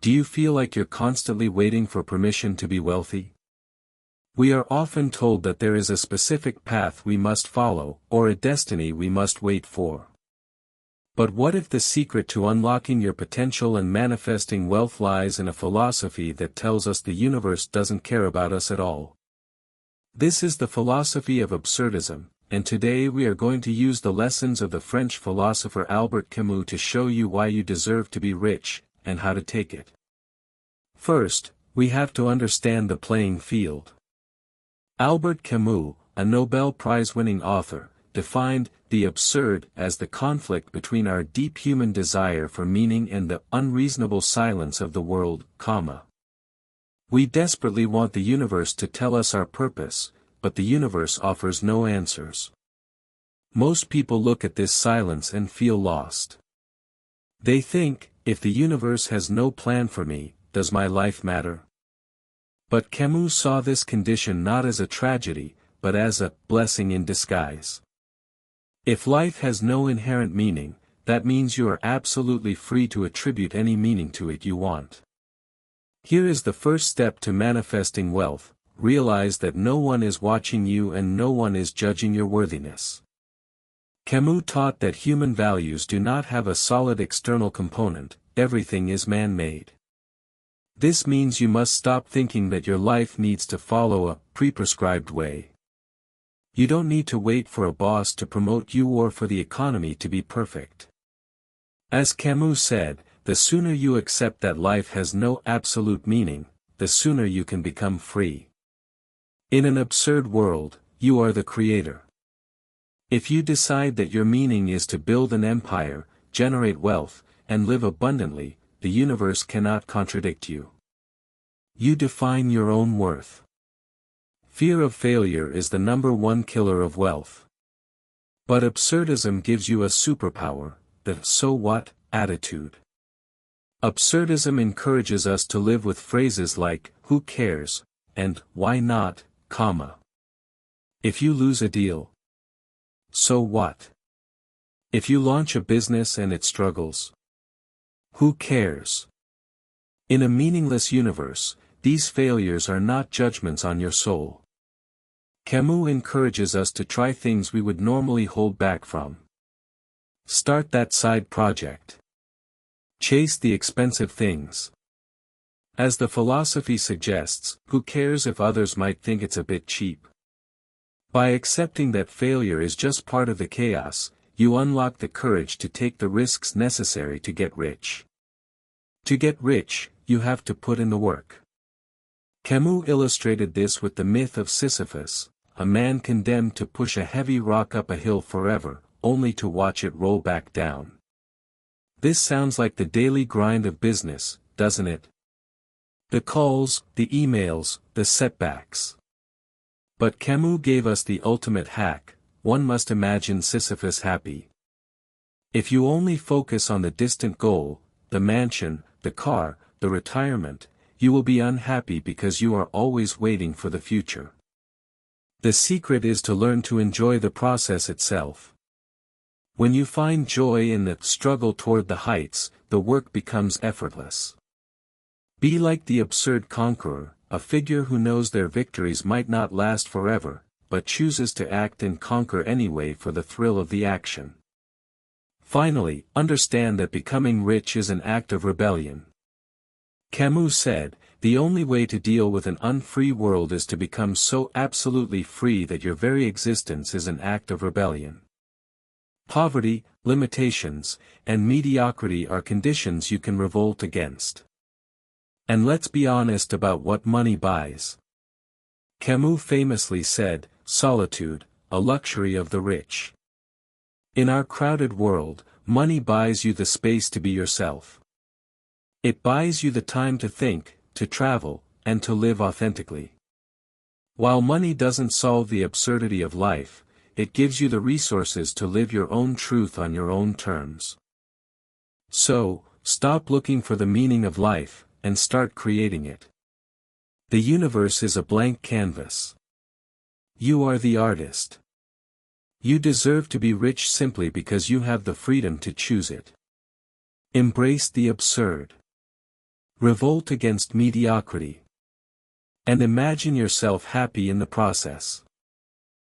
Do you feel like you're constantly waiting for permission to be wealthy? We are often told that there is a specific path we must follow, or a destiny we must wait for. But what if the secret to unlocking your potential and manifesting wealth lies in a philosophy that tells us the universe doesn't care about us at all? This is the philosophy of absurdism, and today we are going to use the lessons of the French philosopher Albert Camus to show you why you deserve to be rich, and how to take it. First, we have to understand the playing field. Albert Camus, a Nobel Prize-winning author, defined the absurd as the conflict between our deep human desire for meaning and the unreasonable silence of the world, We desperately want the universe to tell us our purpose, but the universe offers no answers. Most people look at this silence and feel lost. They think, if the universe has no plan for me, does my life matter? But Camus saw this condition not as a tragedy, but as a blessing in disguise. If life has no inherent meaning, that means you are absolutely free to attribute any meaning to it you want. Here is the first step to manifesting wealth: realize that no one is watching you and no one is judging your worthiness. Camus taught that human values do not have a solid external component, everything is man-made. This means you must stop thinking that your life needs to follow a pre-prescribed way. You don't need to wait for a boss to promote you or for the economy to be perfect. As Camus said, the sooner you accept that life has no absolute meaning, the sooner you can become free. In an absurd world, you are the creator. If you decide that your meaning is to build an empire, generate wealth, and live abundantly, the universe cannot contradict you. You define your own worth. Fear of failure is the #1 killer of wealth. But absurdism gives you a superpower, the "so what" attitude. Absurdism encourages us to live with phrases like, "who cares?" and "why not?" If you lose a deal, so what? If you launch a business and it struggles, who cares? In a meaningless universe, these failures are not judgments on your soul. Camus encourages us to try things we would normally hold back from. Start that side project. Chase the expensive things. As the philosophy suggests, who cares if others might think it's a bit cheap? By accepting that failure is just part of the chaos, you unlock the courage to take the risks necessary to get rich. To get rich, you have to put in the work. Camus illustrated this with the myth of Sisyphus, a man condemned to push a heavy rock up a hill forever, only to watch it roll back down. This sounds like the daily grind of business, doesn't it? The calls, the emails, the setbacks. But Camus gave us the ultimate hack: one must imagine Sisyphus happy. If you only focus on the distant goal, the mansion, the car, the retirement, you will be unhappy because you are always waiting for the future. The secret is to learn to enjoy the process itself. When you find joy in the struggle toward the heights, the work becomes effortless. Be like the absurd conqueror, a figure who knows their victories might not last forever, but chooses to act and conquer anyway for the thrill of the action. Finally, understand that becoming rich is an act of rebellion. Camus said, the only way to deal with an unfree world is to become so absolutely free that your very existence is an act of rebellion. Poverty, limitations, and mediocrity are conditions you can revolt against. And let's be honest about what money buys. Camus famously said, "Solitude, a luxury of the rich." In our crowded world, money buys you the space to be yourself. It buys you the time to think, to travel, and to live authentically. While money doesn't solve the absurdity of life, it gives you the resources to live your own truth on your own terms. So, stop looking for the meaning of life, and start creating it. The universe is a blank canvas. You are the artist. You deserve to be rich simply because you have the freedom to choose it. Embrace the absurd. Revolt against mediocrity. And imagine yourself happy in the process.